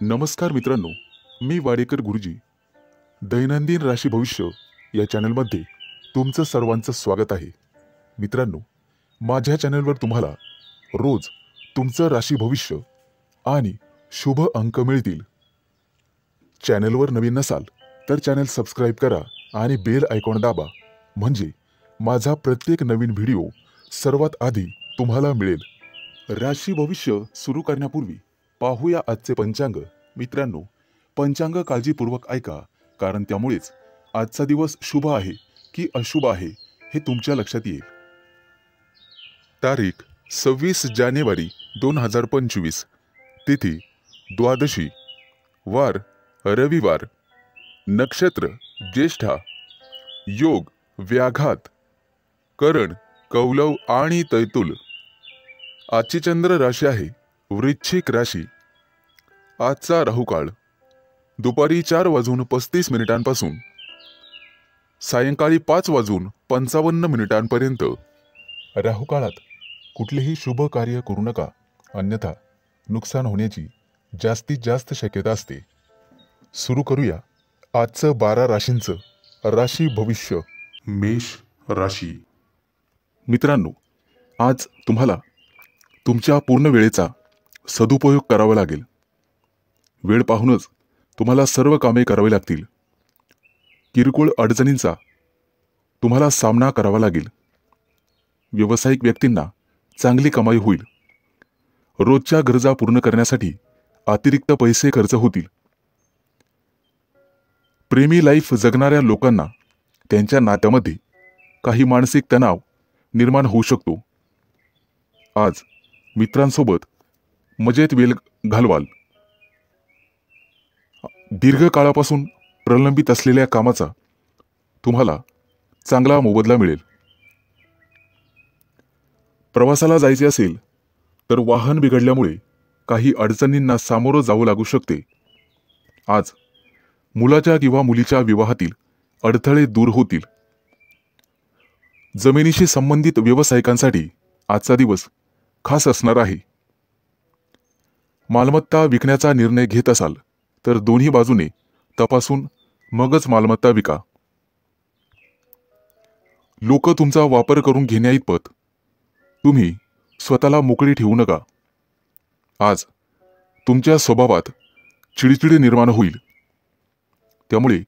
नमस्कार मित्रांनो, मी वाडेकर गुरुजी. दैनंदिन राशी भविष्य या चॅनलमध्ये तुमचं सर्वांचं स्वागत आहे. मित्रांनो, माझ्या चॅनलवर तुम्हाला रोज तुमचं राशी भविष्य आणि शुभ अंक मिळतील. चॅनलवर नवीन नसाल तर चॅनल सबस्क्राईब करा आणि बेल आयकॉन दाबा, म्हणजे माझा प्रत्येक नवीन व्हिडिओ सर्वात आधी तुम्हाला मिळेल. राशी भविष्य सुरू करण्यापूर्वी पाहूया आजचे पंचांग. मित्रांनो, पंचांग काळजीपूर्वक ऐका, कारण त्यामुळेच आजचा दिवस शुभ आहे की अशुभ आहे हे तुमच्या लक्षात येईल. तारीख 26 जानेवारी 2025. तिथी द्वादशी, वार रविवार, नक्षत्र ज्येष्ठा, योग व्याघात, करण कौलव आणि तैतुल. आजची चंद्र राशी आहे वृश्चिक राशी. आजचा राहुकाळ दुपारी 4:35 सायंकाळी 5:55 राहुकाळात कुठलेही शुभ कार्य करू नका, अन्यथा नुकसान होण्याची जास्तीत जास्त शक्यता असते. सुरू करूया आजचं 12 राशींचं राशी भविष्य. मेष राशी. मित्रांनो, आज तुम्हाला तुमच्या पूर्ण वेळेचा सदुपयोग करावा लागेल. वेळ पाहूनच तुम्हाला सर्व कामे करावी लागतील. किरकोळ अडचणींचा तुम्हाला सामना करावा लागेल. व्यावसायिक व्यक्तींना चांगली कमाई होईल. रोजच्या गरजा पूर्ण करण्यासाठी अतिरिक्त पैसे खर्च होतील. प्रेमी लाईफ जगणाऱ्या लोकांना त्यांच्या नात्यामध्ये काही मानसिक तणाव निर्माण होऊ शकतो. आज मित्रांसोबत मजेत वेळ घालवाल. दीर्घकाळापासून प्रलंबित असलेल्या कामाचा तुम्हाला चांगला मोबदला मिळेल. प्रवासाला जायचे असेल तर वाहन बिघडल्यामुळे काही अडचणींना सामोरं जावं लागू शकते. आज मुलाच्या किंवा मुलीच्या विवाहातील अडथळे दूर होतील. जमिनीशी संबंधित व्यावसायिकांसाठी आजचा दिवस खास असणार आहे. मालमत्ता विकण्याचा निर्णय घेत असाल तर दोन्ही बाजूने तपासून मगच मालमत्ता विका. लोक तुमचा वापर करून घेण्याइतपत तुम्ही स्वतःला मोकळी ठेवू नका. आज तुमच्या स्वभावात चिडचिड निर्माण होईल, त्यामुळे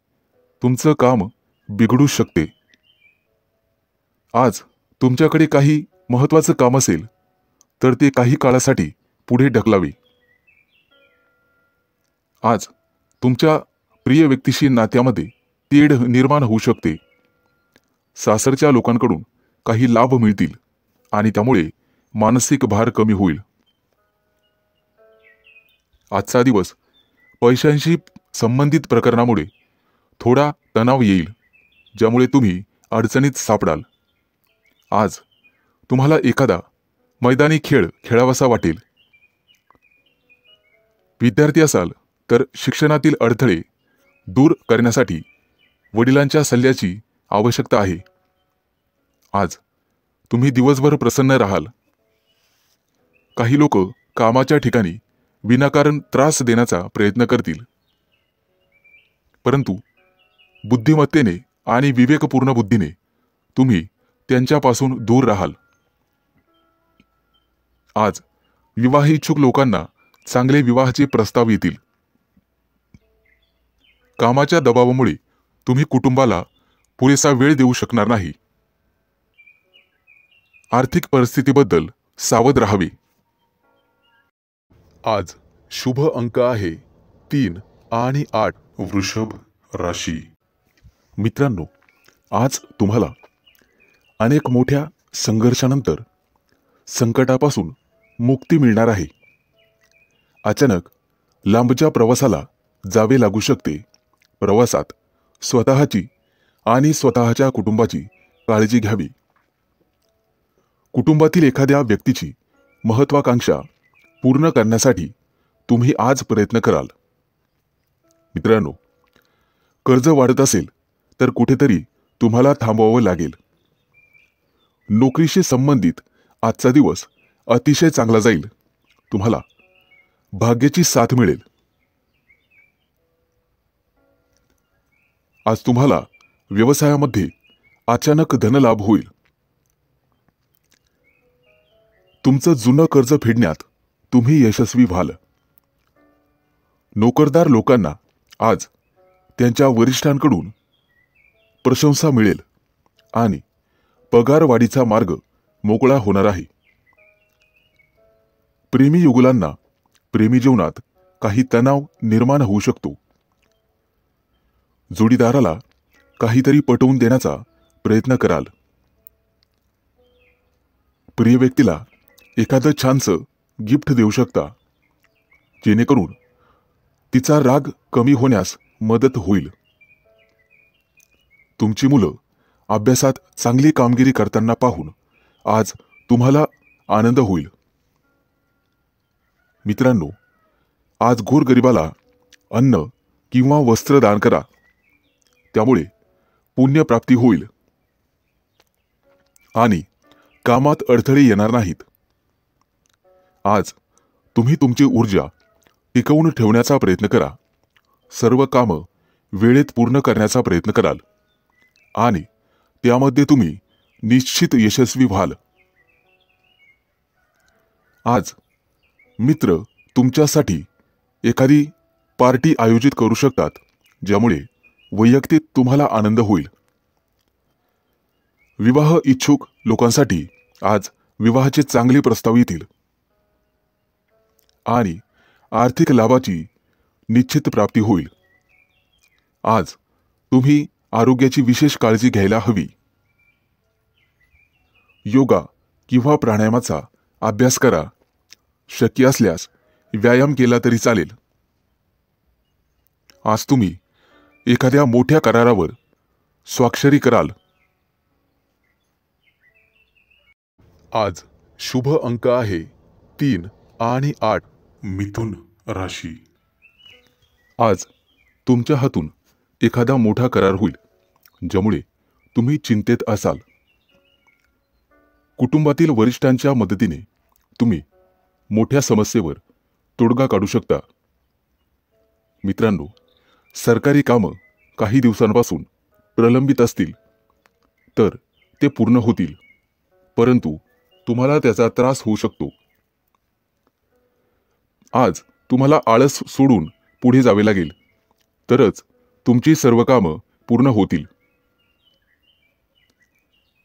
तुमचं काम बिघडू शकते. आज तुमच्याकडे काही महत्त्वाचं काम असेल तर ते काही काळासाठी पुढे ढकलावे. आज तुमच्या प्रिय व्यक्तीशी नात्यामध्ये तेढ निर्माण होऊ शकते. सासरच्या लोकांकडून काही लाभ मिळतील आणि त्यामुळे मानसिक भार कमी होईल. आजचा दिवस पैशांशी संबंधित प्रकरणामुळे थोडा तणाव येईल, ज्यामुळे तुम्ही अडचणीत सापडाल. आज तुम्हाला एखादा मैदानी खेळ खेळावासा वाटेल. विद्यार्थी असाल तर शिक्षणातील अडथळे दूर करण्यासाठी वडिलांच्या सल्ल्याची आवश्यकता आहे. आज तुम्ही दिवसभर प्रसन्न राहाल. काही लोक कामाच्या ठिकाणी विनाकारण त्रास देण्याचा प्रयत्न करतील, परंतु बुद्धिमत्तेने आणि विवेकपूर्ण बुद्धीने तुम्ही त्यांच्यापासून दूर राहाल. आज विवाहिच्छुक लोकांना चांगले विवाहाचे प्रस्ताव येतील. कामाच्या दबावामुळे तुम्ही कुटुंबाला पुरेसा वेळ देऊ शकणार नाही. आर्थिक परिस्थितीबद्दल सावध राहावे. आज शुभ अंक आहे 3 आणि 8. वृषभ राशी. मित्रांनो, आज तुम्हाला अनेक मोठ्या संघर्षानंतर संकटापासून मुक्ती मिळणार आहे. अचानक लांबच्या प्रवासाला जावे लागू शकते. प्रवासात स्वतःची आणि स्वतःच्या कुटुंबाची काळजी घ्यावी. कुटुंबातील एखाद्या व्यक्तीची महत्त्वाकांक्षा पूर्ण करण्यासाठी तुम्ही आज प्रयत्न कराल. मित्रांनो, कर्ज वाढत असेल तर कुठेतरी तुम्हाला थांबवावं लागेल. नोकरीशी संबंधित आजचा दिवस अतिशय चांगला जाईल. तुम्हाला भाग्याची साथ मिळेल. आज तुम्हाला व्यवसायामध्ये अचानक धनलाभ होईल. तुमचं जुनं कर्ज फेडण्यात तुम्ही यशस्वी व्हाल. नोकरदार लोकांना आज त्यांच्या वरिष्ठांकडून प्रशंसा मिळेल आणि पगारवाढीचा मार्ग मोकळा होणार आहे. प्रेमी युगुलांना प्रेमी जीवनात काही तणाव निर्माण होऊ शकतो. जोडीदाराला काहीतरी पटवून देण्याचा प्रयत्न कराल. प्रिय व्यक्तीला एखादं छानसं गिफ्ट देऊ शकता, जेणेकरून तिचा राग कमी होण्यास मदत होईल. तुमची मुलं अभ्यासात चांगली कामगिरी करताना पाहून आज तुम्हाला आनंद होईल. मित्रांनो, आज गोरगरिबाला अन्न किंवा वस्त्र दान करा, त्यामुळे पुण्यप्राप्ती होईल आणि कामात अडथळे येणार नाहीत. आज तुम्ही तुमची ऊर्जा टिकवून ठेवण्याचा प्रयत्न करा. सर्व कामं वेळेत पूर्ण करण्याचा प्रयत्न कराल आणि त्यामध्ये तुम्ही निश्चित यशस्वी व्हाल. आज मित्र तुमच्यासाठी एखादी पार्टी आयोजित करू शकतात, ज्यामुळे वैयक्तिक तुम्हाला आनंद होईल. विवाह इच्छुक लोकांसाठी आज विवाहाचे चांगले प्रस्ताव येतील आणि आर्थिक लाभाची निश्चित प्राप्ती होईल. आज तुम्ही आरोग्याची विशेष काळजी घ्यायला हवी. योगा किंवा प्राणायामाचा अभ्यास करा. शक्य असल्यास व्यायाम केला तरी चालेल. आज तुम्ही एखाद्या मोठ्या करारावर स्वाक्षरी कराल. आज शुभ अंक आहे 3 आणि 8. मिथुन राशी. आज तुमच्या हातून एखादा मोठा करार होईल, ज्यामुळे तुम्ही चिंतेत असाल. कुटुंबातील वरिष्ठांच्या मदतीने तुम्ही मोठ्या समस्येवर तोडगा काढू शकता. मित्रांनो, सरकारी कामं काही दिवसांपासून प्रलंबित असतील तर ते पूर्ण होतील, परंतु तुम्हाला त्याचा त्रास होऊ शकतो. आज तुम्हाला आळस सोडून पुढे जावे लागेल, तरच तुमची सर्व कामं पूर्ण होतील.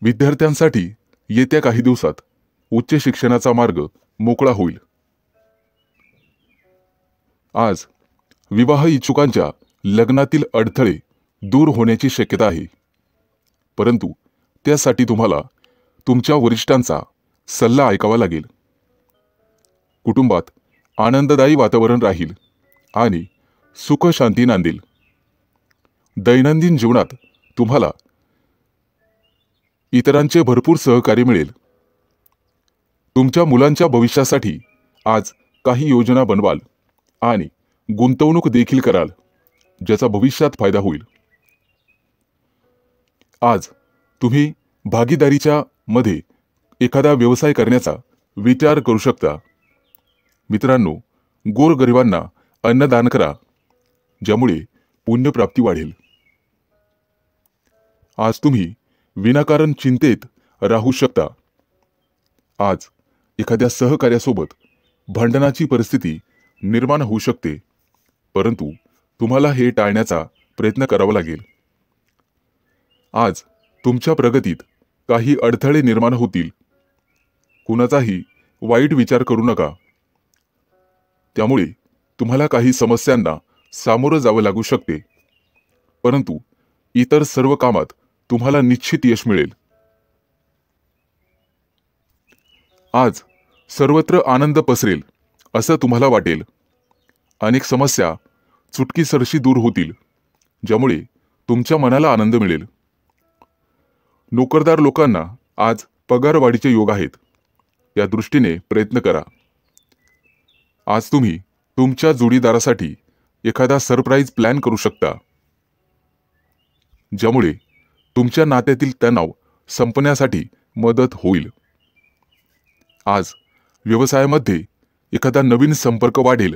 विद्यार्थ्यांसाठी येत्या काही दिवसात उच्च शिक्षणाचा मार्ग मोकळा होईल. आज विवाह इच्छुकांच्या लग्नातील अडथळे दूर होण्याची शक्यता आहे, परंतु त्यासाठी तुम्हाला तुमच्या वरिष्ठांचा सल्ला ऐकावा लागेल. कुटुंबात आनंददायी वातावरण राहील आणि सुख शांती नांदेल. दैनंदिन जीवनात तुम्हाला इतरांचे भरपूर सहकार्य मिळेल. तुमच्या मुलांच्या भविष्यासाठी आज काही योजना बनवाल आणि गुंतवणूक देखील कराल, ज्याचा भविष्यात फायदा होईल. आज तुम्ही भागीदारीच्या मध्ये एखादा व्यवसाय करण्याचा विचार करू शकता. मित्रांनो, गोरगरिबांना अन्नदान करा, ज्यामुळे पुण्यप्राप्ती वाढेल. आज तुम्ही विनाकारण चिंतेत राहू शकता. आज एखाद्या सहकार्यासोबत भांडणाची परिस्थिती निर्माण होऊ शकते, परंतु तुम्हाला हे टाळण्याचा प्रयत्न करावा लागेल. आज तुमच्या प्रगतीत काही अडथळे निर्माण होतील. कुणाचाही वाईट विचार करू नका, त्यामुळे तुम्हाला काही समस्यांना सामोरं जावं लागू शकते, परंतु इतर सर्व कामात तुम्हाला निश्चित यश मिळेल. आज सर्वत्र आनंद पसरेल असं तुम्हाला वाटेल. अनेक समस्या चुटकीसरशी दूर होतील, ज्यामुळे तुमच्या मनाला आनंद मिळेल. नोकरदार लोकांना आज पगारवाढीचे योग आहेत, या दृष्टीने प्रयत्न करा. आज तुम्ही तुमच्या जोडीदारासाठी एखादा सरप्राईज प्लॅन करू शकता, ज्यामुळे तुमच्या नात्यातील तणाव संपण्यासाठी मदत होईल. आज व्यवसायामध्ये एखादा नवीन संपर्क वाढेल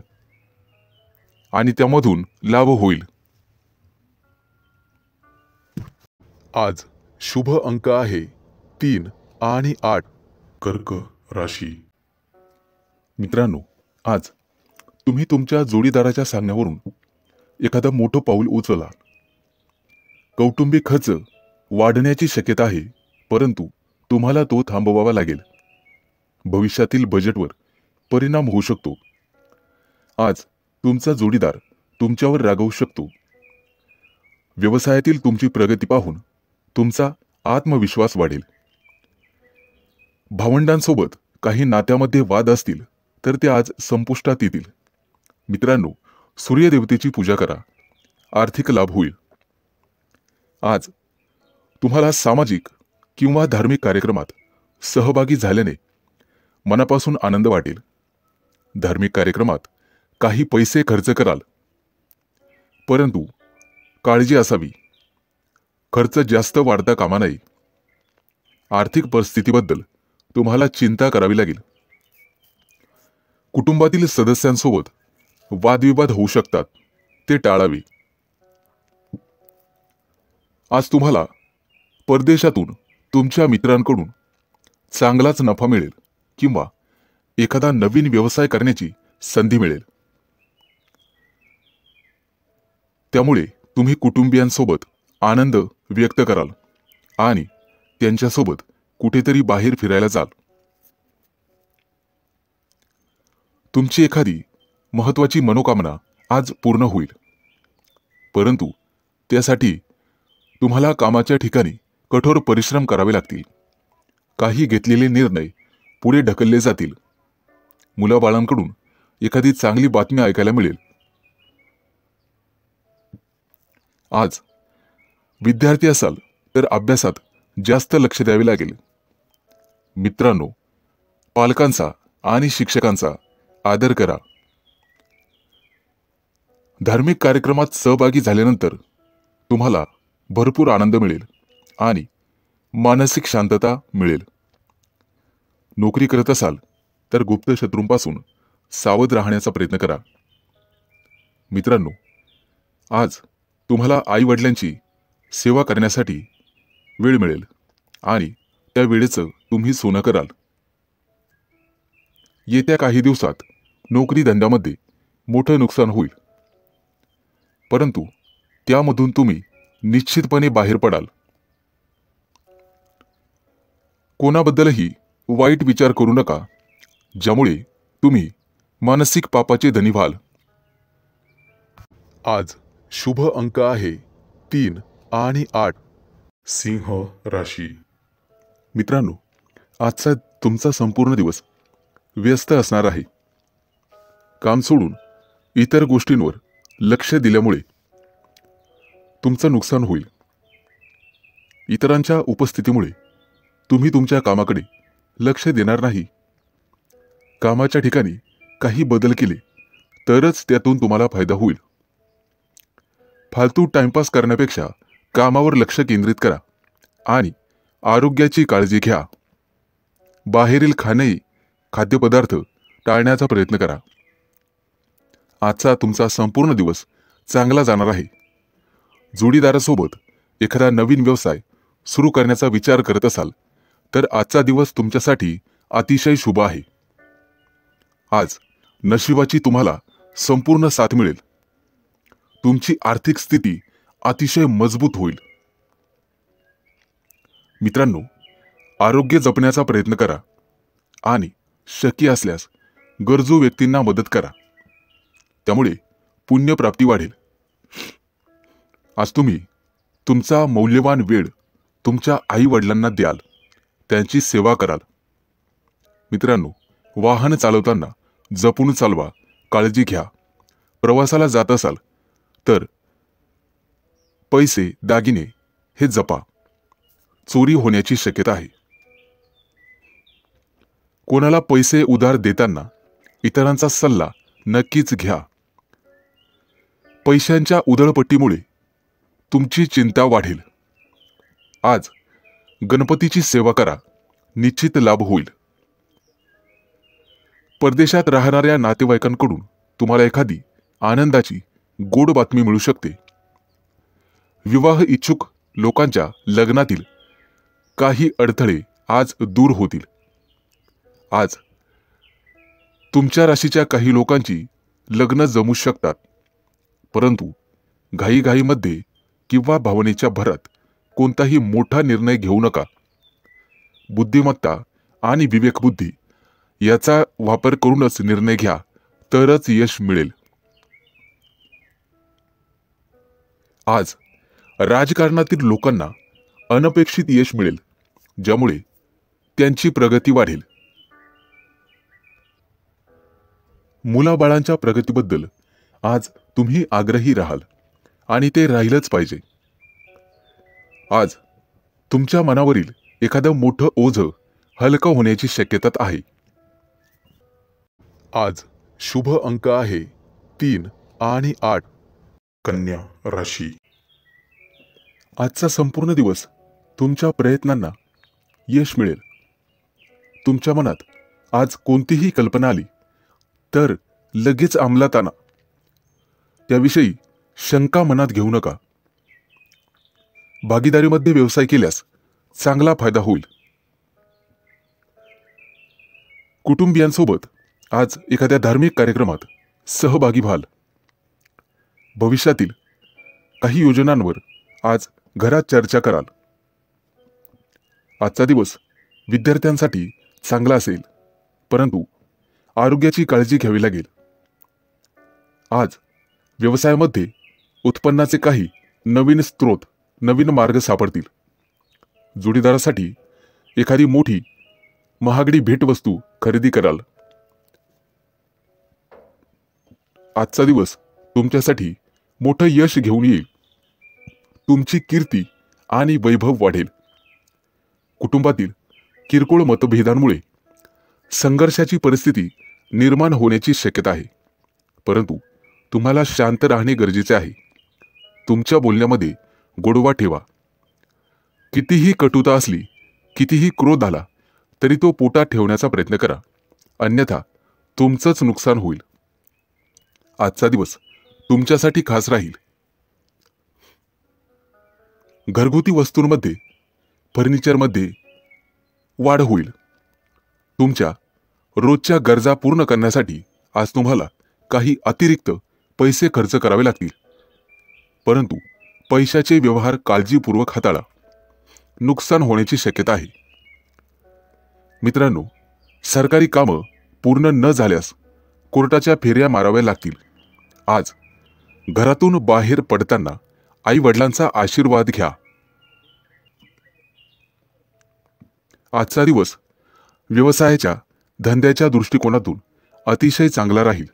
आणि त्यामधून लाभ होईल. आज शुभ अंक आहे 3 आणि 8. कर्क राशी. मित्रांनो, आज तुम्ही तुमच्या जोडीदाराच्या सांगण्यावरून एखादं मोठं पाऊल उचलला. कौटुंबिक खर्च वाढण्याची शक्यता आहे, परंतु तुम्हाला तो थांबवावा लागेल. भविष्यातील बजेटवर परिणाम होऊ शकतो. आज तुमचा जोडीदार तुमच्यावर रागावू शकतो. व्यवसायातील तुमची प्रगती पाहून तुमचा आत्मविश्वास वाढेल. भावंडांसोबत काही नात्यामध्ये वाद असतील तर ते आज संपुष्टात येतील. मित्रांनो, सूर्यदेवतेची पूजा करा, आर्थिक लाभ होईल. आज तुम्हाला सामाजिक किंवा धार्मिक कार्यक्रमात सहभागी झाल्याने मनापासून आनंद वाटेल. धार्मिक कार्यक्रमात काही पैसे खर्च कराल, परंतु काळजी असावी, खर्च जास्त वाढता कामा नये. आर्थिक परिस्थितीबद्दल तुम्हाला चिंता करावी लागेल. कुटुंबातील सदस्यांसोबत वादविवाद होऊ शकतात, ते टाळावे. आज तुम्हाला परदेशातून तुमच्या मित्रांकडून चांगलाच नफा मिळेल किंवा एखादा नवीन व्यवसाय करण्याची संधी मिळेल. त्यामुळे तुम्ही कुटुंबियांसोबत आनंद व्यक्त कराल आणि त्यांच्यासोबत कुठेतरी बाहेर फिरायला जाल. तुमची एखादी महत्त्वाची मनोकामना आज पूर्ण होईल, परंतु त्यासाठी तुम्हाला कामाच्या ठिकाणी कठोर परिश्रम करावे लागतील. काही घेतलेले निर्णय पुढे ढकलले जातील. मुलाबाळांकडून एखादी चांगली बातमी ऐकायला मिळेल. आज विद्यार्थी असाल तर अभ्यासात जास्त लक्ष द्यावे लागेल. मित्रांनो, पालकांचा आणि शिक्षकांचा आदर करा. धार्मिक कार्यक्रमात सहभागी झाल्यानंतर तुम्हाला भरपूर आनंद मिळेल आणि मानसिक शांतता मिळेल. नोकरी करत असाल तर गुप्त शत्रूंपासून सावध राहण्याचा प्रयत्न करा. मित्रांनो, आज तुम्हाला आई-वडिलांची सेवा करण्यासाठी वेळ मिळेल आणि त्या वेळेचं तुम्ही सोनं कराल. येत्या काही दिवसात नोकरी धंद्यामध्ये मोठं नुकसान होईल, परंतु त्यामधून तुम्ही निश्चितपणे बाहेर पडाल. कोणाबद्दलही वाईट विचार करू नका, ज्यामुळे तुम्ही मानसिक पापाचे धनी व्हाल. आज शुभ अंक आहे 3 आणि 8. सिंह राशी. मित्रांनो, आजचा तुमचा संपूर्ण दिवस व्यस्त असणार आहे. काम सोडून इतर गोष्टींवर लक्ष दिल्यामुळे तुमचं नुकसान होईल. इतरांच्या उपस्थितीमुळे तुम्ही तुमच्या कामाकडे लक्ष देणार नाही. कामाच्या ठिकाणी काही बदल केले तरच त्यातून तुम्हाला फायदा होईल. फालतू टाइमपास करण्यापेक्षा कामावर लक्ष केंद्रित करा आणि आरोग्याची काळजी घ्या. बाहेरील खाद्यपदार्थ टाळण्याचा प्रयत्न करा. आजचा तुमचा संपूर्ण दिवस चांगला जाणार आहे. जोडीदारासोबत एखादा नवीन व्यवसाय सुरू करण्याचा विचार करत असाल तर आजचा दिवस तुमच्यासाठी अतिशय शुभ आहे. आज नशिबाची तुम्हाला संपूर्ण साथ मिळेल. तुमची आर्थिक स्थिती अतिशय मजबूत होईल. मित्रांनो, आरोग्य जपण्याचा प्रयत्न करा आणि शक्य असल्यास गरजू व्यक्तींना मदत करा. त्यामुळे पुण्यप्राप्ती वाढेल. आज तुम्ही तुमचा मौल्यवान वेळ तुमच्या आई-वडिलांना द्याल, त्यांची सेवा कराल. मित्रांनो, वाहन चालवताना जपून चालवा, काळजी घ्या. प्रवासाला जात असाल तर पैसे, दागिने हे जपा. चोरी होण्याची शक्यता आहे. कोणाला पैसे उधार देताना इतरांचा सल्ला नक्कीच घ्या. पैशांच्या उधळपट्टीमुळे तुमची चिंता वाढेल. आज गणपतीची सेवा करा, निश्चित लाभ होईल. परदेशात राहणाऱ्या नातेवाईकांकडून तुम्हाला एखादी आनंदाची गोड बातमी मिळू शकते. विवाह इच्छुक लोकांच्या लग्नातील काही अडथळे आज दूर होतील. आज तुमच्या राशीच्या काही लोकांची लग्न जमू शकतात, परंतु घाईघाईमध्ये किंवा भावनेच्या भरात कोणताही मोठा निर्णय घेऊ नका. बुद्धिमत्ता आणि विवेकबुद्धी याचा वापर करूनच निर्णय घ्या, तरच यश मिळेल. आज राजकारणातील लोकांना अनपेक्षित यश मिळेल, ज्यामुळे त्यांची प्रगती वाढेल. मुलाबाळांच्या प्रगतीबद्दल आज तुम्ही आग्रही राहाल आणि ते राहिलंच पाहिजे. आज तुमच्या मनावरील एखादं मोठं ओझं हलकं होण्याची शक्यता आहे. आज शुभ अंक आहे 3 आणि 8. कन्या राशी. आजचा संपूर्ण दिवस तुमच्या प्रयत्नांना यश मिळेल. तुमच्या मनात आज कोणतीही कल्पना आली तर लगेच अंमलात आणा. त्याविषयी शंका मनात घेऊ नका. भागीदारीमध्ये व्यवसाय केल्यास चांगला फायदा होईल. कुटुंबियांसोबत आज एखाद्या धार्मिक कार्यक्रमात सहभागी व्हाल. भविष्यातील काही योजनांवर आज घरात चर्चा कराल. आजचा दिवस विद्यार्थ्यांसाठी चांगला असेल, परंतु आरोग्याची काळजी घ्यावी लागेल. आज व्यवसायामध्ये उत्पन्नाचे काही नवीन स्रोत, नवीन मार्ग सापडतील. जोडीदारासाठी एखादी मोठी महागडी भेटवस्तू खरेदी कराल. आजचा दिवस तुमच्यासाठी मोठं यश घेऊन येईल. तुमची कीर्ती आणि वैभव वाढेल. कुटुंबातील किरकोळ मतभेदांमुळे संघर्षाची परिस्थिती निर्माण होण्याची शक्यता आहे, परंतु तुम्हाला शांत राहणे गरजेचे आहे. तुमच्या बोलण्यामध्ये गोडवा ठेवा. कितीही कटुता असली, कितीही क्रोध आला तरी तो पोटात ठेवण्याचा प्रयत्न करा, अन्यथा तुमचंच नुकसान होईल. आजचा दिवस तुमच्यासाठी खास राहील. घरगुती वस्तूंमध्ये, फर्निचरमध्ये वाढ होईल. तुमच्या रोजच्या गरजा पूर्ण करण्यासाठी आज तुम्हाला काही अतिरिक्त पैसे खर्च करावे लागतील, परंतु पैशाचे व्यवहार काळजीपूर्वक हाताळा. नुकसान होण्याची शक्यता आहे. मित्रांनो, सरकारी कामं पूर्ण न झाल्यास कोर्टाच्या फेऱ्या माराव्या लागतील. आज घरातून बाहेर पडताना आई वडिलांचा आशीर्वाद घ्या. आजचा दिवस व्यवसायाच्या धंद्याच्या दृष्टिकोनातून अतिशय चांगला राहील.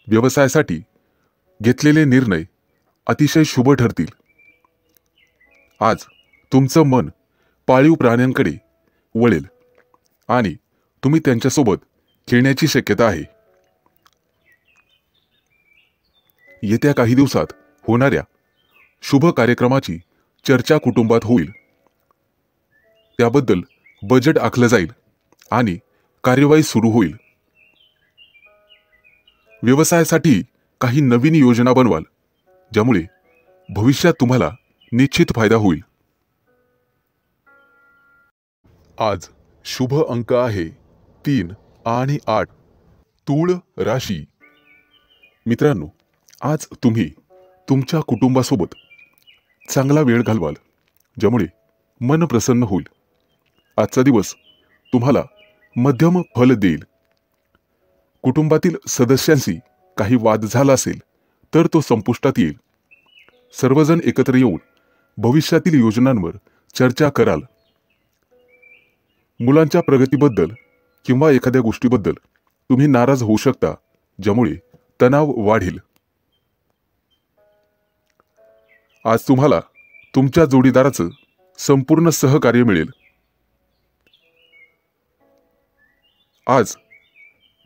व्यवसायासाठी घेतलेले निर्णय अतिशय शुभ ठरतील. आज तुमचं मन पाळीव प्राण्यांकडे वळेल आणि तुम्ही त्यांच्यासोबत खेळण्याची शक्यता आहे. येत्या काही दिवसात होणाऱ्या शुभ कार्यक्रमाची चर्चा कुटुंबात होईल. त्याबद्दल बजेट आखलं जाईल आणि कार्यवाही सुरू होईल. व्यवसायासाठी काही नवीन योजना बनवाल, ज्यामुळे भविष्यात तुम्हाला निश्चित फायदा होईल. आज शुभ अंक आहे 3 आणि 8. तूळ राशी. मित्रांनो, आज तुम्ही तुमच्या कुटुंबासोबत चांगला वेळ घालवाल, ज्यामुळे मन प्रसन्न होईल. आजचा दिवस तुम्हाला मध्यम फल देईल. कुटुंबातील सदस्यांशी काही वाद झाला असेल तर तो संपुष्टात येईल. सर्वजण एकत्र येऊन भविष्यातील योजनांवर चर्चा कराल. मुलांच्या प्रगतीबद्दल किंवा एखाद्या गोष्टीबद्दल तुम्ही नाराज होऊ शकता, ज्यामुळे तणाव वाढेल. आज तुम्हाला तुमच्या जोडीदाराचं संपूर्ण सहकार्य मिळेल. आज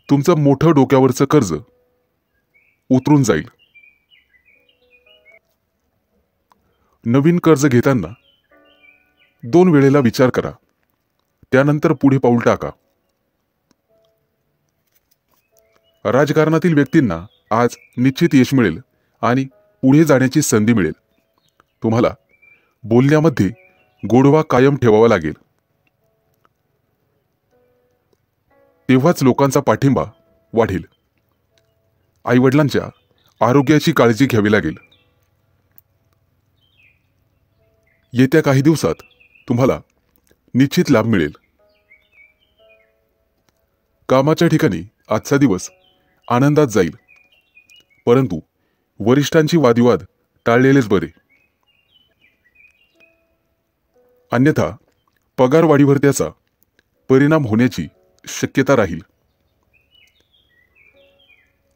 तुमचं मोठं डोक्यावरचं कर्ज उतरून जाईल. नवीन कर्ज घेताना 2 वेळेला विचार करा, त्यानंतर पुढे पाऊल टाका. राजकारणातील व्यक्तींना आज निश्चित यश मिळेल आणि पुढे जाण्याची संधी मिळेल. तुम्हाला बोलण्यामध्ये गोडवा कायम ठेवावा लागेल. तेव्हाच लोकांचा पाठिंबा वाढेल. आईवडिलांच्या आरोग्याची काळजी घ्यावी लागेल. येत्या काही दिवसात तुम्हाला निश्चित लाभ मिळेल. कामाच्या ठिकाणी आजचा दिवस आनंदात जाईल, परंतु वरिष्ठांची वादविवाद टाळलेलेच बरे. अन्यथा पगारवाढीवर त्याचा परिणाम होण्याची शक्यता राहील.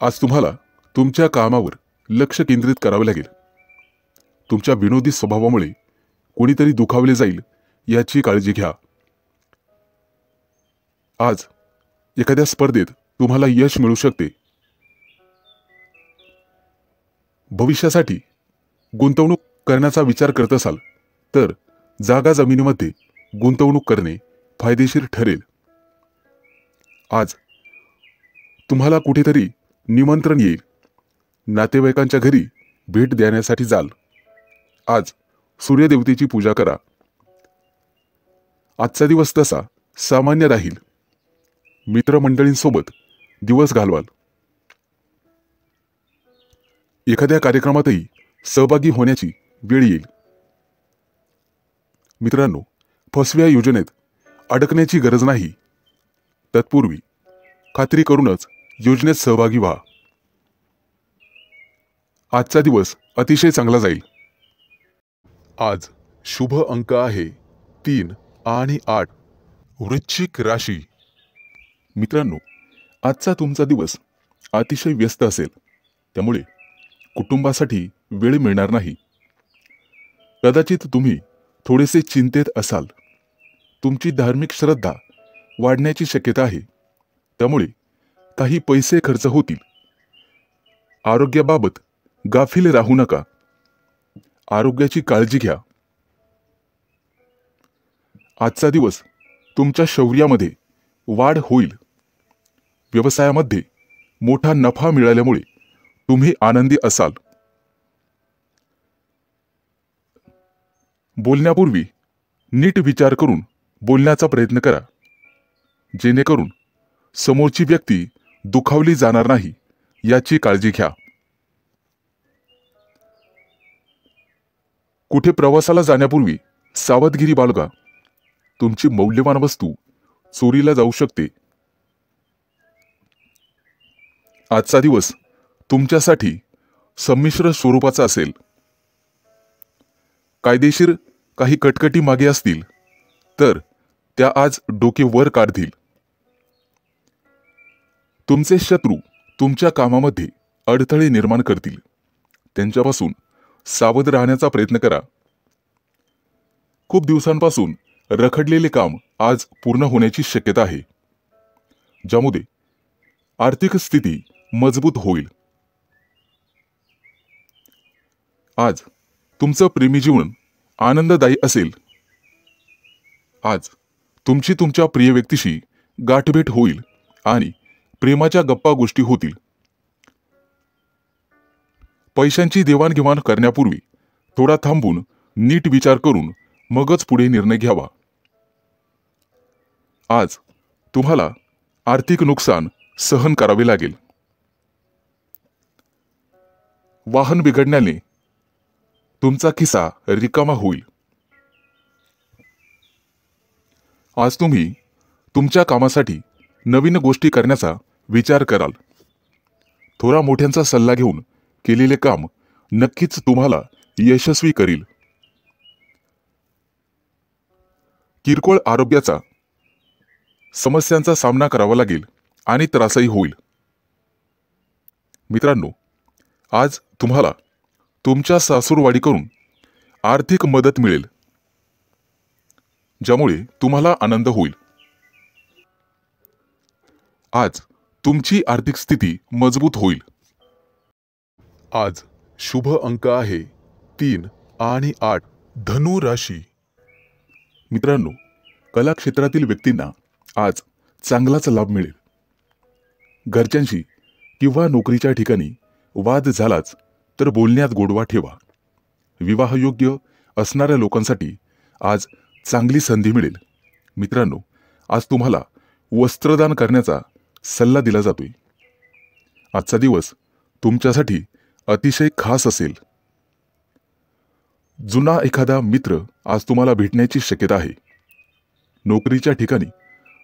आज तुम्हाला तुमच्या कामावर लक्ष केंद्रित करावे लागेल. तुमच्या विनोदी स्वभावामुळे कोणीतरी दुखावले जाईल याची काळजी घ्या. आज एखाद्या स्पर्धेत तुम्हाला यश मिळू शकते. भविष्यासाठी गुंतवणूक करण्याचा विचार करत असाल तर जागा जमिनीमध्ये गुंतवणूक करणे फायदेशीर ठरेल. आज तुम्हाला कुठेतरी निमंत्रण येईल. नातेवाईकांच्या घरी भेट देण्यासाठी जाल. आज सूर्यदेवतेची पूजा करा. आजचा दिवस तसा सामान्य राहील. मित्रमंडळींसोबत दिवस घालवाल. एखाद्या कार्यक्रमातही सहभागी होण्याची वेळ येईल. मित्रांनो, फसव्या योजनेत अडकण्याची गरज नाही. तत्पूर्वी खात्री करूनच योजनेत सहभागी व्हा. आजचा दिवस अतिशय चांगला जाईल. आज शुभ अंक आहे 3 आणि 8. वृश्चिक राशी. मित्रांनो, आजचा तुमचा दिवस अतिशय व्यस्त असेल, त्यामुळे कुटुंबासाठी वेळ मिळणार नाही. कदाचित तुम्ही थोडेसे चिंतेत असाल. तुमची धार्मिक श्रद्धा वाढण्याची शक्यता आहे, त्यामुळे काही पैसे खर्च होतील. आरोग्याबाबत गाफील राहू नका. आरोग्याची काळजी घ्या. आजचा दिवस तुमच्या शौर्यामध्ये वाढ होईल. व्यवसायामध्ये मोठा नफा मिळाल्यामुळे तुम्ही आनंदी असाल. बोलण्यापूर्वी नीट विचार करून बोलण्याचा प्रयत्न करा, जेणेकरून समोरची व्यक्ती दुखावली जाणार नाही याची काळजी घ्या. कुठे प्रवासाला जाण्यापूर्वी सावधगिरी बाळगा. तुमची मौल्यवान वस्तू चोरीला जाऊ शकते. आजचा दिवस तुमच्यासाठी संमिश्र स्वरूपाचा असेल. कायदेशीर काही कटकटी मागे असतील तर त्या आज डोके वर काढतील. तुमचे शत्रू तुमच्या कामामध्ये अडथळे निर्माण करतील. त्यांच्यापासून सावध राहण्याचा प्रयत्न करा. खूप दिवसांपासून रखडलेले काम आज पूर्ण होण्याची शक्यता आहे, ज्यामुळे आर्थिक स्थिती मजबूत होईल. आज तुमचं प्रेमी जीवन आनंददायी असेल. आज तुमची तुमच्या प्रिय व्यक्तीशी गाठभेट होईल आणि प्रेमाच्या गप्पा गोष्टी होतील. पैशांची देवाणघेवाण करण्यापूर्वी थोडा थांबून नीट विचार करून मगच पुढे निर्णय घ्यावा. आज तुम्हाला आर्थिक नुकसान सहन करावे लागेल. वाहन बिघडण्याने तुमचा खिसा रिकामा होईल. आज तुम्ही तुमच्या कामासाठी नवीन गोष्टी करण्याचा विचार कराल. थोडा मोठ्यांचा सल्ला घेऊन केलेले काम नक्कीच तुम्हाला यशस्वी करील. किरकोळ आरोग्याचा समस्यांचा सामना करावा लागेल आणि त्रासही होईल. मित्रांनो, आज तुम्हाला तुमच्या सासूरवाडीकडून आर्थिक मदत मिळेल, ज्यामुळे तुम्हाला आनंद होईल. आज तुमची आर्थिक स्थिती मजबूत होईल. आज शुभ अंक आहे 3 आणि 8. धनु राशी. मित्रांनो, कला क्षेत्रातील व्यक्तींना आज चांगलाच लाभ मिळेल. घरच्यांशी किंवा नोकरीच्या ठिकाणी वाद झालाच तर बोलण्यात गोडवा ठेवा. विवाहयोग्य असणाऱ्या लोकांसाठी आज चांगली संधी मिळेल. मित्रांनो, आज तुम्हाला वस्त्रदान करण्याचा सल्ला दिला जातोय. आजचा दिवस तुमच्यासाठी अतिशय खास असेल. जुना एखादा मित्र आज तुम्हाला भेटण्याची शक्यता आहे. नोकरीच्या ठिकाणी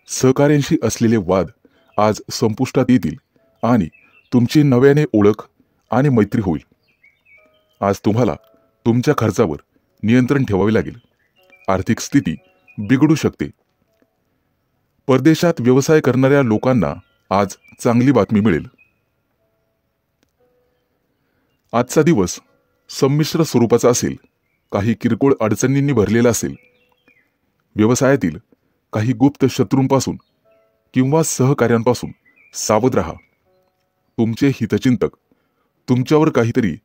सहकार्यांशी असलेले वाद आज संपुष्टात येतील आणि तुमची नव्याने ओळख आणि मैत्री होईल. आज तुम्हाला तुमच्या खर्चावर नियंत्रण ठेवावे लागेल. आर्थिक स्थिती बिघडू शकते. परदेशात व्यवसाय करणाऱ्या लोकांना आज चांगली बातमी मिळेल. आजचा दिवस संमिश्र स्वरूपाचा असेल. काही किरकोळ अडचणींनी भरलेला असेल. व्यवसायातील काही गुप्त शत्रूंपासून किंवा सहकार्यांपासून सावध राहा. तुमचे हितचिंतक तुमच्यावर काहीतरी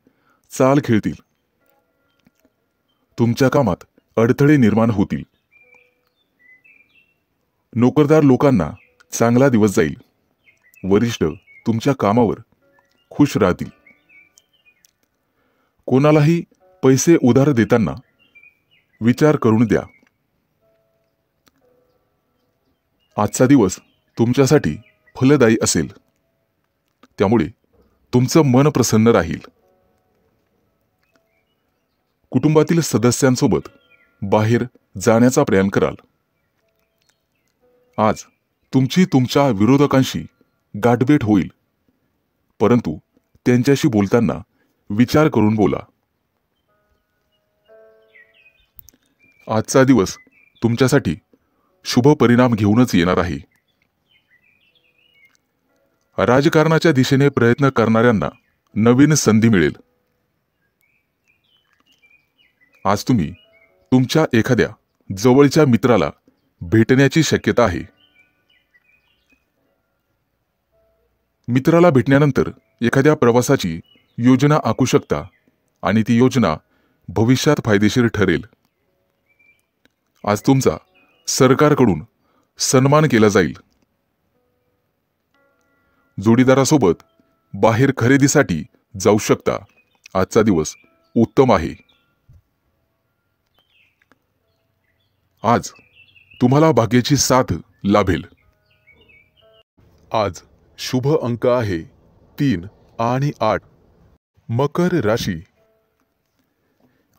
चाल खेळतील. तुमच्या कामात अडथळे निर्माण होतील. नोकरदार लोकांना चांगला दिवस जाईल. वरिष्ठ तुमच्या कामावर खुश राहतील. कोणालाही पैसे उधार देताना विचार करून द्या. आजचा दिवस तुमच्यासाठी फलदायी असेल. त्यामुळे तुमचं मन प्रसन्न राहील. कुटुंबातील सदस्यांसोबत बाहेर जाण्याचा प्रयत्न कराल. आज तुमची तुमच्या विरोधकांशी गाठभेट होईल, परंतु त्यांच्याशी बोलताना विचार करून बोला. आजचा दिवस तुमच्यासाठी शुभ परिणाम घेऊनच येणार आहे. राजकारणाच्या दिशेने प्रयत्न करणाऱ्यांना नवीन संधी मिळेल. आज तुम्ही तुमच्या एखाद्या जवळच्या मित्राला भेटण्याची शक्यता आहे. मित्राला भेटल्यानंतर एखाद्या प्रवासाची योजना आखू शकता आणि ती योजना भविष्यात फायदेशीर ठरेल. आज तुमचा सरकारकडून सन्मान केला जाईल. जोडीदारासोबत बाहेर खरेदीसाठी जाऊ शकता. आजचा दिवस उत्तम आहे. आज तुम्हाला भाग्याची साथ लाभेल. आज शुभ अंक आहे 3 आणि 8. मकर राशी.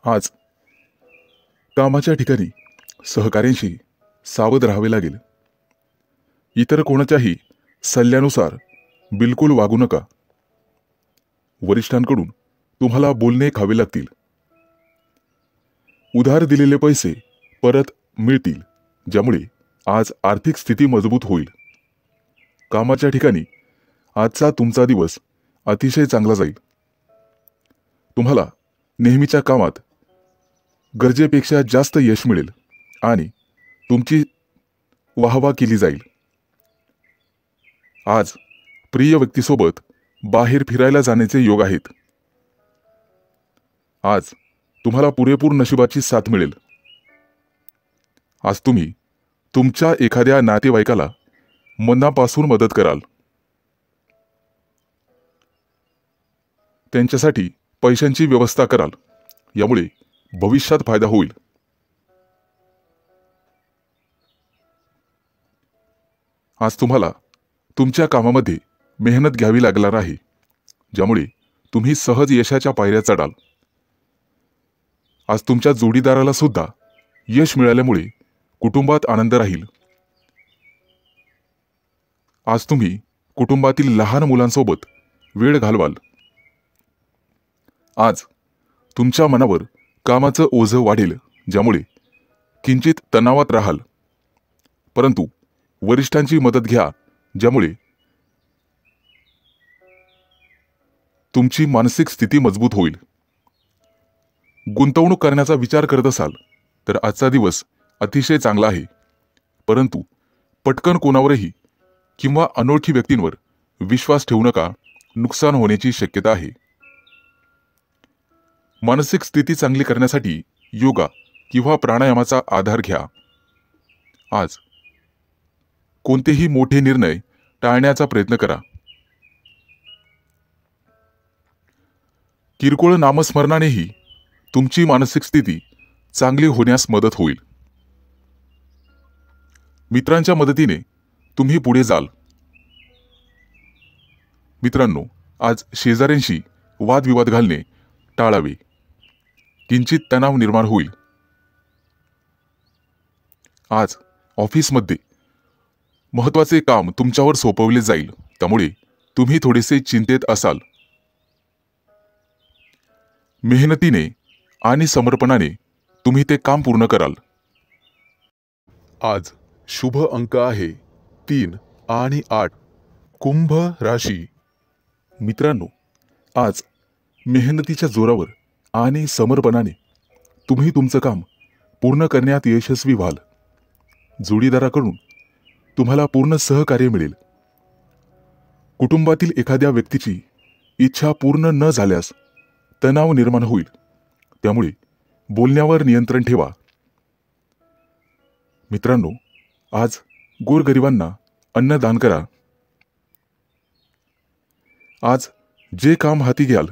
आज कामाच्या ठिकाणी सहकार्यांशी सावध राहावे लागेल. इतर कोणाच्याही सल्ल्यानुसार बिलकुल वागू नका. वरिष्ठांकडून तुम्हाला बोलणे खावे लागतील. उधार दिलेले पैसे परत मिळतील, ज्यामुळे आज आर्थिक स्थिती मजबूत होईल. कामाच्या ठिकाणी आजचा तुमचा दिवस अतिशय चांगला जाईल. तुम्हाला नेहमीच्या कामात गरजेपेक्षा जास्त यश मिळेल आणि तुमची वाहवा केली जाईल. आज प्रिय व्यक्तीसोबत बाहेर फिरायला जाण्याचे योग आहेत. आज तुम्हाला पुरेपूर नशिबाची साथ मिळेल. आज तुम्ही तुमच्या एखाद्या नातेवाईकाला मनापासून मदत कराल. त्यांच्यासाठी पैशांची व्यवस्था कराल. यामुळे भविष्यात फायदा होईल. आज तुम्हाला तुमच्या कामामध्ये मेहनत घ्यावी लागणार आहे, ज्यामुळे तुम्ही सहज यशाच्या पायऱ्या चढाल. आज तुमच्या जोडीदाराला सुद्धा यश मिळाल्यामुळे कुटुंबात आनंद राहील. आज तुम्ही कुटुंबातील लहान मुलांसोबत वेळ घालवाल. आज तुमच्या मनावर कामाचं ओझं वाढेल, ज्यामुळे किंचित तणावात राहाल. परंतु वरिष्ठांची मदत घ्या, ज्यामुळे तुमची मानसिक स्थिती मजबूत होईल. गुंतवणूक करण्याचा विचार करत असाल तर आजचा दिवस अतिशय चांगला आहे. परंतु पटकन कोणावरही किंवा अनोळखी व्यक्तींवर विश्वास ठेवू नका. नुकसान होण्याची शक्यता आहे. मानसिक स्थिती चांगली करण्यासाठी योगा किंवा प्राणायामाचा आधार घ्या. आज कोणतेही मोठे निर्णय टाळण्याचा प्रयत्न करा. किरकोळ नामस्मरणानेही तुमची मानसिक स्थिती चांगली होण्यास मदत होईल. मित्रांच्या मदतीने तुम्ही पुढे जाल. मित्रांनो, आज शेजाऱ्यांशी वादविवाद घालणे टाळावे. किंचित तणाव निर्माण होईल. आज ऑफिसमध्ये महत्त्वाचे काम तुमच्यावर सोपवले जाईल, त्यामुळे तुम्ही थोडेसे चिंतेत असाल. मेहनतीने आणि समर्पणाने तुम्ही ते काम पूर्ण कराल. आज शुभ अंक आहे 3 आणि 8. कुंभ राशी. मित्रांनो, आज मेहनतीच्या जोरावर आणि समर्पणाने तुम्ही तुमचं काम पूर्ण करण्यात यशस्वी व्हाल. जोडीदाराकडून तुम्हाला पूर्ण सहकार्य मिळेल. कुटुंबातील एखाद्या व्यक्तीची इच्छा पूर्ण न झाल्यास तणाव निर्माण होईल, त्यामुळे बोलण्यावर नियंत्रण ठेवा. मित्रांनो, आज गोरगरिबांना अन्नदान करा. आज जे काम हाती घ्याल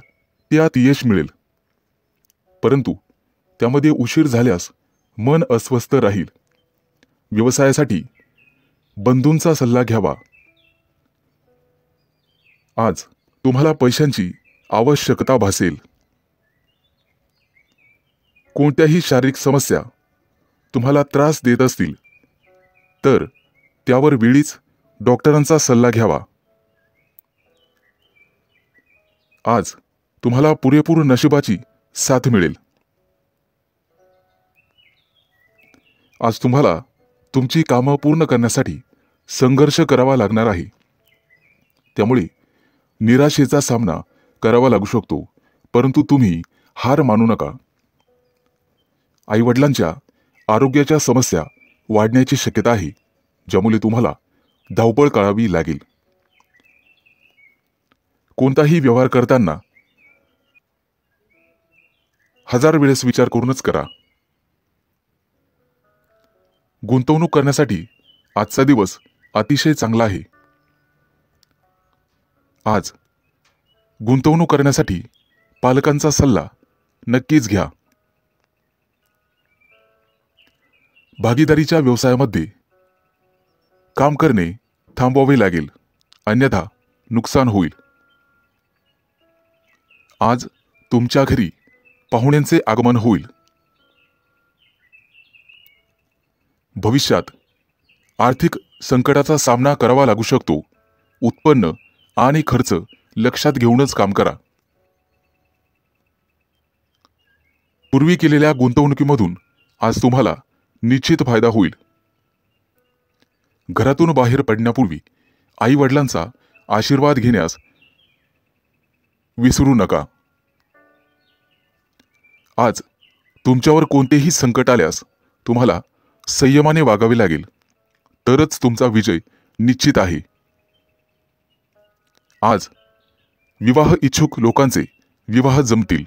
त्यात यश मिळेल, परंतु त्यामध्ये उशीर झाल्यास मन अस्वस्थ राहील. व्यवसायासाठी बंधूंचा सल्ला घ्यावा. आज तुम्हाला पैशांची आवश्यकता भासेल. कोणत्याही शारीरिक समस्या तुम्हाला त्रास देत असतील तर त्यावर वेळीच डॉक्टरांचा सल्ला घ्यावा. आज तुम्हाला पुरेपूर नशिबाची साथ मिळेल. आज तुम्हाला तुमची कामं पूर्ण करण्यासाठी संघर्ष करावा लागणार आहे, त्यामुळे निराशेचा सामना करावा लागू शकतो, परंतु तुम्ही हार मानू नका. आईवडिलांच्या आरोग्याच्या समस्या वाढण्याची शक्यता आहे, ज्यामुळे तुम्हाला धावपळ करावी लागेल. कोणताही व्यवहार करताना 1000 वेळेस विचार करूनच करा. गुंतवणूक करण्यासाठी आजचा दिवस अतिशय चांगला आहे. आज गुंतवणूक करण्यासाठी पालकांचा सल्ला नक्कीच घ्या. भागीदारीच्या व्यवसायामध्ये काम करणे थांबवावे लागेल, अन्यथा नुकसान होईल. आज तुमच्या घरी पाहुण्यांचे आगमन होईल. भविष्यात आर्थिक संकटाचा सामना करावा लागू शकतो. उत्पन्न आणि खर्च लक्षात घेऊनच काम करा. पूर्वी केलेल्या गुंतवणुकीमधून आज तुम्हाला निश्चित फायदा होईल. घरातून बाहेर पडण्यापूर्वी आई वडिलांचा आशीर्वाद घेण्यास विसरू नका. आज तुमच्यावर कोणतेही संकट आल्यास तुम्हाला संयमाने वागावे लागेल, तरच तुमचा विजय निश्चित आहे. आज विवाह इच्छुक लोकांचे विवाह जमतील.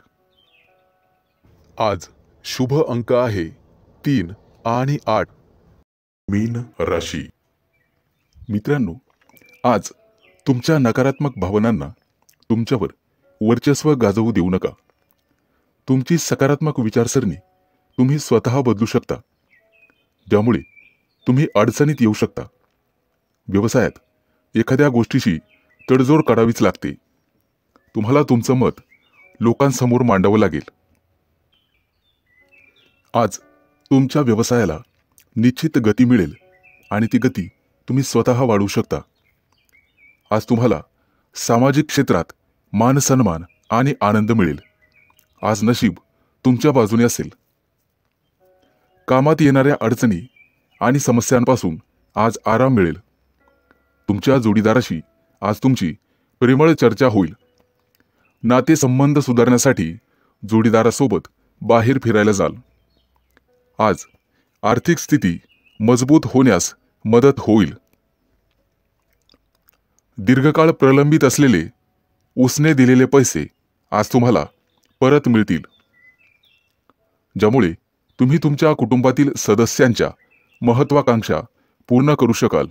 आज शुभ अंक आहे 3 आणि 8. मीन राशी. मित्रांनो, आज तुमच्या नकारात्मक भावनांना तुमच्यावर वर्चस्व गाजवू देऊ नका. तुमची सकारात्मक विचारसरणी तुम्ही स्वतः बदलू शकता, ज्यामुळे तुम्ही अडचणीत येऊ शकता. व्यवसायात एखाद्या गोष्टीशी तडजोड करावीच लागते. तुम्हाला तुमचं मत लोकांसमोर मांडावं लागेल. आज तुमच्या व्यवसायाला निश्चित गती मिळेल आणि ती गती तुम्ही स्वतः वाढवू शकता. आज तुम्हाला सामाजिक क्षेत्रात मान सन्मान आणि आनंद मिळेल. आज नशीब तुमच्या बाजूने असेल. कामात येणाऱ्या अडचणी आणि समस्यांपासून आज आराम मिळेल. तुमच्या जोडीदाराशी आज तुमची प्रेमळ चर्चा होईल. नातेसंबंध सुधारण्यासाठी जोडीदारासोबत बाहेर फिरायला जाल. आज आर्थिक स्थिती मजबूत होण्यास मदत होईल. दीर्घकाळ प्रलंबित असलेले उसने दिलेले पैसे आज तुम्हाला परत मिळतील, ज्यामुळे तुम्ही तुमच्या कुटुंबातील सदस्यांच्या महत्त्वाकांक्षा पूर्ण करू शकाल.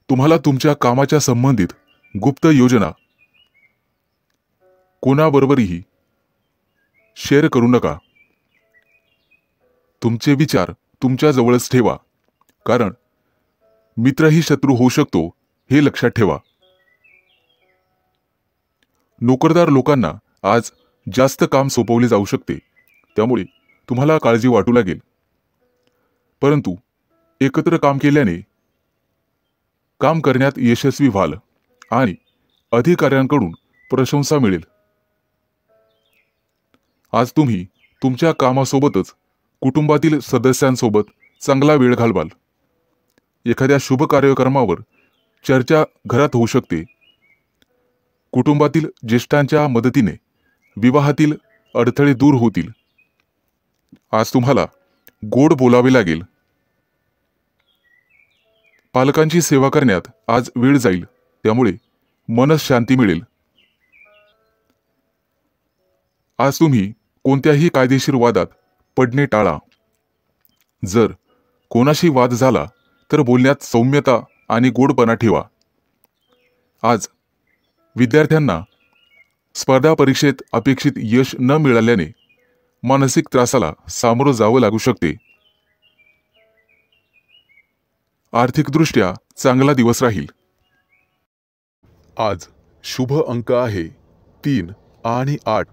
तुम्हाला तुमच्या कामाच्या संबंधित गुप्त योजना कोणाबरोबरही शेअर करू नका. तुमचे विचार तुमच्या जवळच ठेवा, कारण मित्रही शत्रू होऊ शकतो हे लक्षात ठेवा. नोकरदार लोकांना आज जास्त काम सोपवले जाऊ शकते, त्यामुळे तुम्हाला काळजी वाटू लागेल. परंतु एकत्र काम केल्याने काम करण्यात यशस्वी व्हाल आणि अधिकाऱ्यांकडून प्रशंसा मिळेल. आज तुम्ही तुमच्या कामासोबतच कुटुंबातील सदस्यांसोबत चांगला वेळ घालवाल. एखाद्या शुभ कार्यक्रमावर चर्चा घरात होऊ शकते. कुटुंबातील ज्येष्ठांच्या मदतीने विवाहातील अडथळे दूर होतील. आज तुम्हाला गोड बोलावे लागेल. पालकांची सेवा करण्यात आज वेळ जाईल, त्यामुळे मनस शांती मिळेल. आज तुम्ही कोणत्याही कायदेशीर वादात पडणे टाळा. जर कोणाशी वाद झाला तर बोलण्यात सौम्यता आणि गोडपणा ठेवा. आज विद्यार्थ्यांना स्पर्धा परीक्षेत अपेक्षित यश न मिळाल्याने मानसिक त्रासाला सामोरं जावं लागू शकते. आर्थिकदृष्ट्या चांगला दिवस राहील. आज शुभ अंक आहे 3 आणि 8.